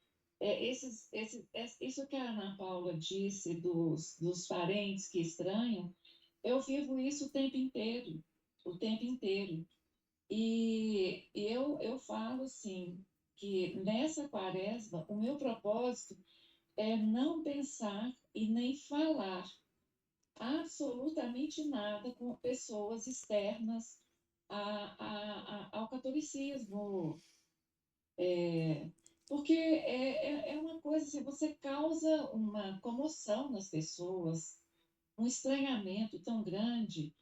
isso que a Ana Paula disse dos parentes que estranham, eu vivo isso o tempo inteiro. E eu falo assim, que nessa quaresma, o meu propósito é não pensar e nem falar absolutamente nada com pessoas externas ao catolicismo, porque é uma coisa assim, você causa uma comoção nas pessoas, um estranhamento tão grande.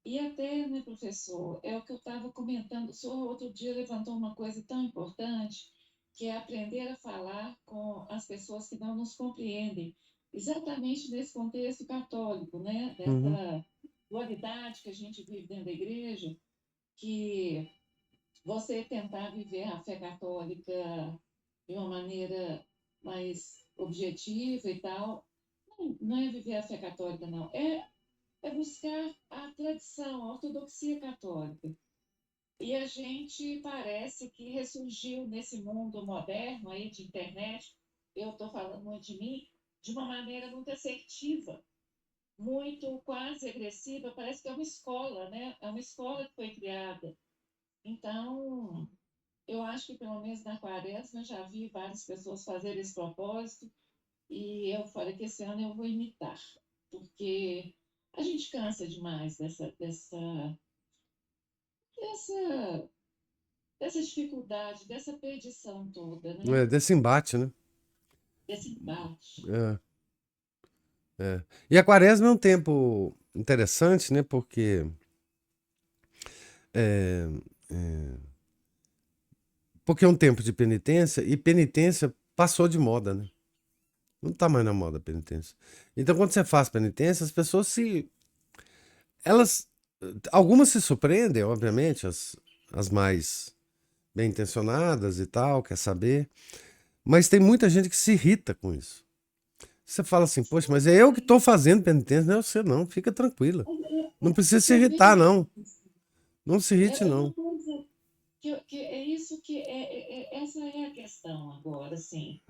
E até, né, professor, é o que eu estava comentando, o senhor outro dia levantou uma coisa tão importante, que é aprender a falar com as pessoas que não nos compreendem, exatamente nesse contexto católico, né, Uhum. dessa dualidade que a gente vive dentro da igreja, que você tentar viver a fé católica de uma maneira mais objetiva e tal, não é viver a fé católica, não, é buscar a tradição, a ortodoxia católica. E a gente parece que ressurgiu nesse mundo moderno aí de internet, eu estou falando muito de mim, de uma maneira muito assertiva, muito quase agressiva, parece que é uma escola, né? É uma escola que foi criada. Então, eu acho que pelo menos na quaresma eu já vi várias pessoas fazerem esse propósito e eu falei que esse ano eu vou imitar, porque a gente cansa demais dessa, dessa dificuldade, dessa perdição toda, né? Desse embate, né? Desse embate. É, é. E a quaresma é um tempo interessante, né? Porque é, é, porque é um tempo de penitência e penitência passou de moda, né? Não tá mais na moda a penitência. Então, quando você faz penitência, as pessoas se. Elas. Algumas se surpreendem, obviamente, as mais bem intencionadas e tal, quer saber. Mas tem muita gente que se irrita com isso. Você fala assim, poxa, mas é eu que estou fazendo penitência, não é você não, fica tranquila. Não precisa se Eu irritar, vejo não. Não se irrite, é uma não. coisa que é isso que essa é a questão agora, assim.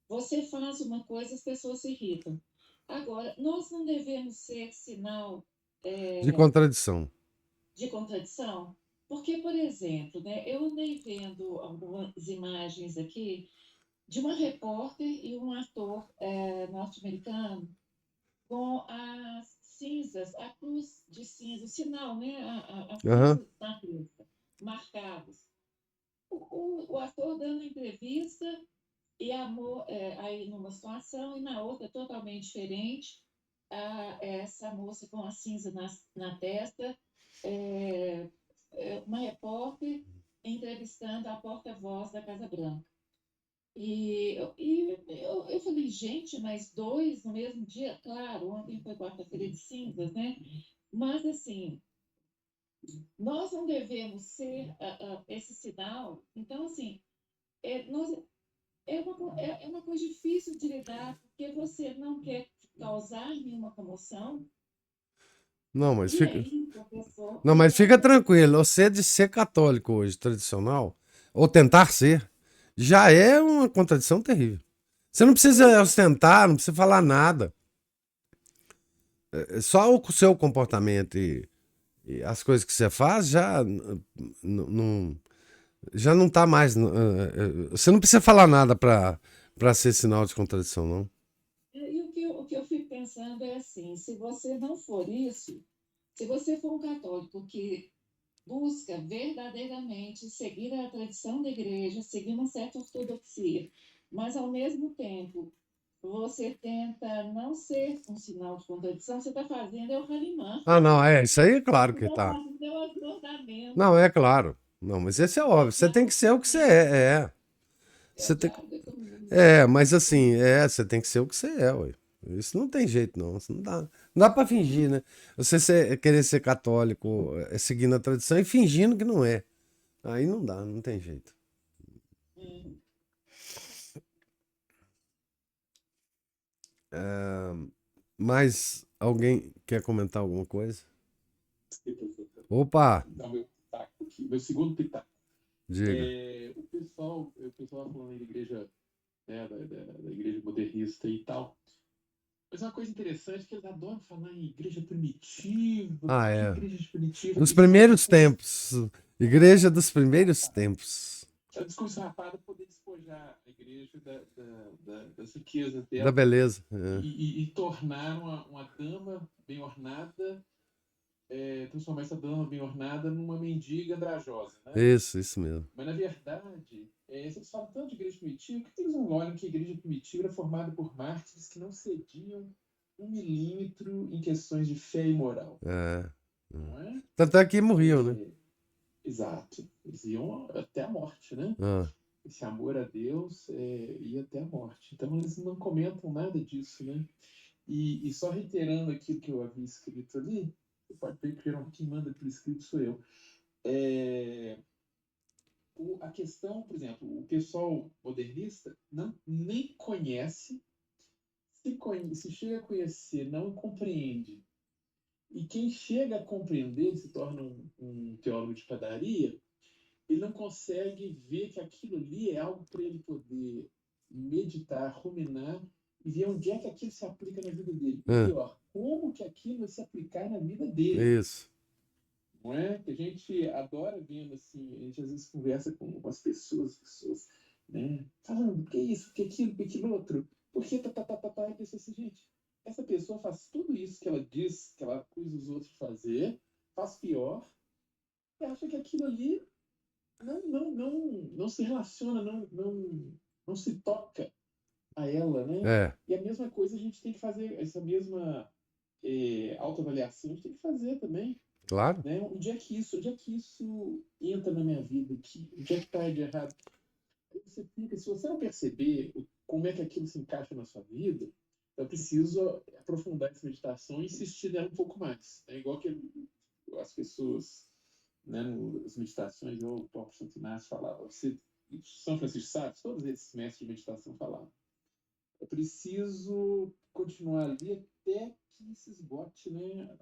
Você faz uma coisa, as pessoas se irritam. Agora, nós não devemos ser sinal De é, contradição. de contradição, porque, por exemplo, né, eu andei vendo algumas imagens aqui de uma repórter e um ator norte-americano com as cinzas, a cruz de cinza, o sinal, né, a Aham. cinza na testa, marcados. O ator dando entrevista e aí numa situação e na outra totalmente diferente, essa moça com a cinza na testa, é, uma repórter entrevistando a porta-voz da Casa Branca. Eu falei, gente, mas dois no mesmo dia? Claro, ontem foi quarta-feira de cinzas, né? Mas, assim, nós não devemos ser esse sinal. Então, assim, nós, é uma coisa difícil de lidar, porque você não quer causar nenhuma comoção. Não, mas E fica. aí, professor, Não, mas fica tranquilo. Você de ser católico hoje, tradicional, ou tentar ser, já é uma contradição terrível. Você não precisa ostentar, não precisa falar nada. Só o seu comportamento e as coisas que você faz não, já não tá mais. Você não precisa falar nada para ser sinal de contradição, não. e o que eu fico pensando é assim, se você não for isso, se você for um católico que busca verdadeiramente seguir a tradição da igreja, seguir uma certa ortodoxia, mas ao mesmo tempo você tenta não ser um sinal de contradição, você está fazendo o Halimã, Ah, não, isso aí é claro você que está tá. fazendo o Não, acordamento. é claro. Não, mas esse é óbvio. Você tem que ser o que você é. Você tem... diabo é todo mundo. Mas assim, você tem que ser o que você é, ué. Isso não tem jeito, não. Isso não dá. Não dá pra fingir, né? Querer ser católico, seguindo a tradição e fingindo que não é. Aí não dá, não tem jeito. Hum. Mas alguém quer comentar alguma coisa? Sim, professor. Opa, Dar meu pitaco aqui, meu segundo pitaco. diga. O pessoal falando da igreja, né, da igreja modernista e tal. Mas uma coisa interessante é que eles adoram falar em igreja primitiva. Ah, Que é. igreja primitiva? Dos Isso primeiros tempos. Igreja dos primeiros tempos. é um discurso rapado poder despojar a igreja das riquezas Da dela beleza. e tornar uma dama bem ornada, transformar essa dama bem ornada numa mendiga andrajosa, né? Isso mesmo. Mas, na verdade, vocês falam tanto de igreja primitiva, por que eles não olham que a igreja primitiva era formada por mártires que não cediam 1 milímetro em questões de fé e moral, não é? Tanto é que morriam, né? Exato. Eles iam até a morte, né? Ah, Esse amor a Deus ia até a morte. Então, eles não comentam nada disso, né? E só reiterando aquilo que eu havia escrito ali, você pode ver que quem manda por escrito sou eu. A questão, por exemplo, o pessoal modernista nem conhece, se chega a conhecer, não compreende. E quem chega a compreender, se torna um teólogo de padaria, ele não consegue ver que aquilo ali é algo para ele poder meditar, ruminar e ver onde é que aquilo se aplica na vida dele. E pior, como que aquilo vai se aplicar na vida dele. isso. Não é? Que a gente adora vendo assim, a gente às vezes conversa com as pessoas, né? Falando, que isso, que aquilo, que aquilo outro, por que e pensa assim, gente, essa pessoa faz tudo isso que ela diz, que ela acusa os outros de fazer, faz pior, e acha que aquilo ali não se relaciona, não se toca a ela, né? E a mesma coisa a gente tem que fazer, essa mesma autoavaliação a gente tem que fazer também. Claro. Né? Onde é que isso entra na minha vida? Onde é que está de errado? Aí você fica, se você não perceber como é que aquilo se encaixa na sua vida, eu preciso aprofundar essa meditação e insistir nela um pouco mais. É igual que as pessoas, né, nas meditações, o próprio Santo Inácio falava, São Francisco de Sales, todos esses mestres de meditação falavam, eu preciso continuar ali até que se esgote, né?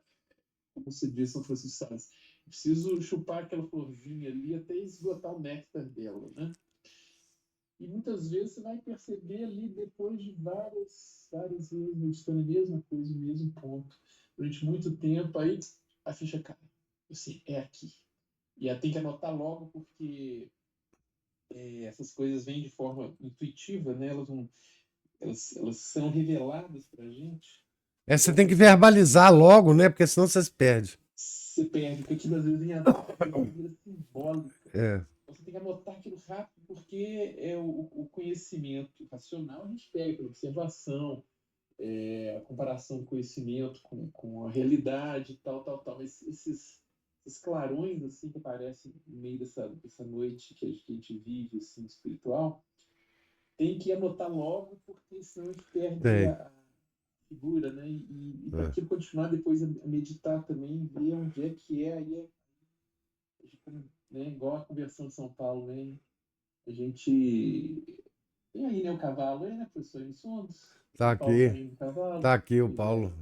Como se diz São Francisco de Sales. Preciso chupar aquela florzinha ali até esgotar o néctar dela, né? E muitas vezes você vai perceber ali, depois de várias vezes meditando a mesma coisa, o mesmo ponto, durante muito tempo, aí a ficha cai. Assim, é aqui. E aí tem que anotar logo, porque essas coisas vêm de forma intuitiva, né? Elas são reveladas pra gente. Você tem que verbalizar logo, né? Porque senão você se perde. Você perde, porque aquilo às vezes vem a simbólica. Você tem que anotar aquilo rápido, porque o conhecimento racional a gente pega pela observação, a comparação do conhecimento com a realidade e tal. Mas esses clarões assim, que aparecem no meio dessa noite que a gente vive assim, espiritual, tem que anotar logo, porque senão a gente perde a figura, né? E para aquilo continuar depois a meditar também, ver onde é que aí né? Igual a conversão de São Paulo, né? A gente tem aí, né, o cavalo, né, professor Emissundos? Tá aqui. Tá aqui o Pois Paulo.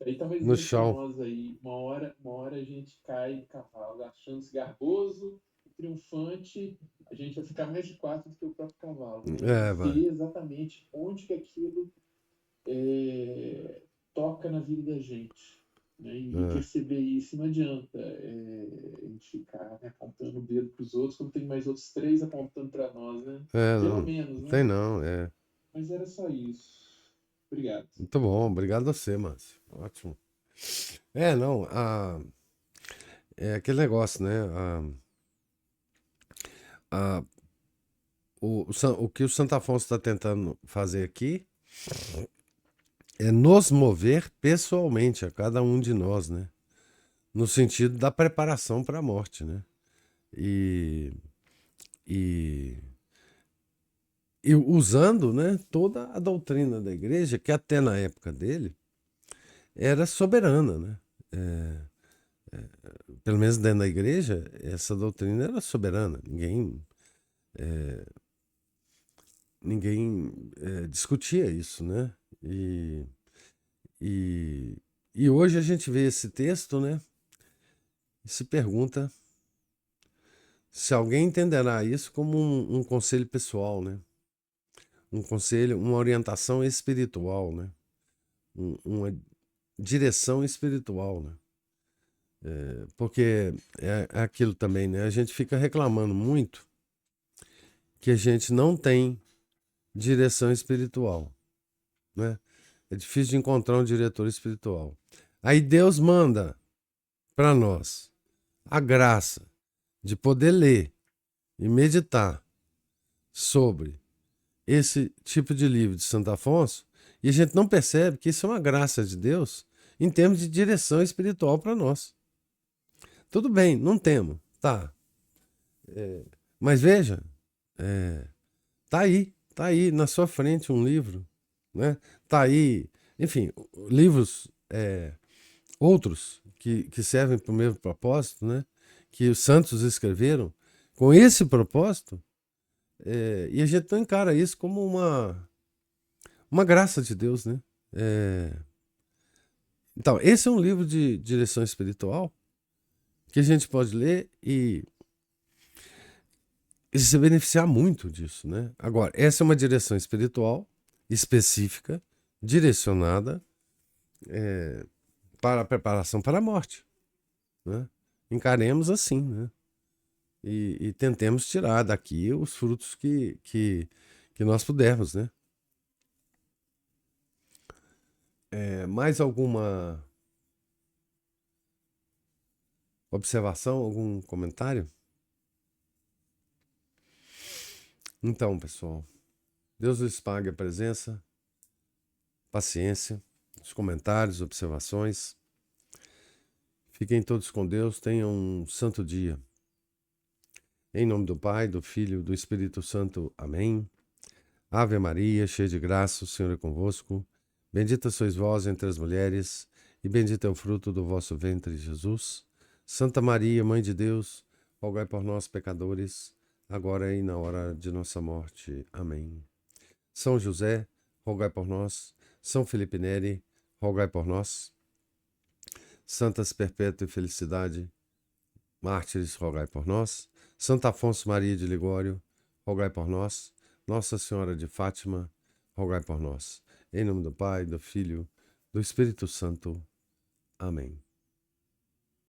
Aí talvez no chão. nós aí, uma hora a gente cai do cavalo, achando-se garboso, triunfante, a gente vai ficar mais de 4 do que o próprio cavalo. Né? Ver exatamente onde que aquilo toca na vida da gente. Né? E perceber isso não adianta a gente ficar, né, apontando o dedo para os outros quando tem mais outros 3 apontando para nós, né? Pelo menos, né? Tem não, Mas era só isso. Obrigado. Muito bom, obrigado a você, Márcio. Ótimo. Não, é aquele negócio, né? O que o Santo Afonso está tentando fazer aqui é nos mover pessoalmente a cada um de nós, né? No sentido da preparação para a morte, né? e usando, né, toda a doutrina da igreja, que até na época dele era soberana, né? Pelo menos dentro da igreja, essa doutrina era soberana. Ninguém discutia isso, né? E hoje a gente vê esse texto, né? E se pergunta se alguém entenderá isso como um conselho pessoal, né? Um conselho, uma orientação espiritual, né? Uma direção espiritual, né? Porque é aquilo também, né? A gente fica reclamando muito que a gente não tem direção espiritual, né? É difícil de encontrar um diretor espiritual. Aí Deus manda para nós a graça de poder ler e meditar sobre esse tipo de livro de Santo Afonso, e a gente não percebe que isso é uma graça de Deus em termos de direção espiritual para nós. Tudo bem, não temos, tá. Mas veja, tá aí na sua frente um livro, né? Tá aí, enfim, livros outros que servem para o mesmo propósito, né? Que os santos escreveram com esse propósito, e a gente não encara isso como uma graça de Deus, né? Então, esse é um livro de direção espiritual que a gente pode ler e se beneficiar muito disso, né? Agora, essa é uma direção espiritual específica, direcionada para a preparação para a morte, né? Encaremos assim, né? E tentemos tirar daqui os frutos que nós pudermos, né? Mais alguma observação, algum comentário? Então, pessoal, Deus lhes pague a presença, paciência, os comentários, observações. Fiquem todos com Deus, tenham um santo dia. Em nome do Pai, do Filho e do Espírito Santo. Amém. Ave Maria, cheia de graça, o Senhor é convosco. Bendita sois vós entre as mulheres, e bendito é o fruto do vosso ventre, Jesus. Santa Maria, Mãe de Deus, rogai por nós, pecadores, agora e na hora de nossa morte. Amém. São José, rogai por nós. São Felipe Neri, rogai por nós. Santas Perpétua e Felicidade, mártires, rogai por nós. Santo Afonso Maria de Ligório, rogai por nós. Nossa Senhora de Fátima, rogai por nós. Em nome do Pai, do Filho, do Espírito Santo. Amém.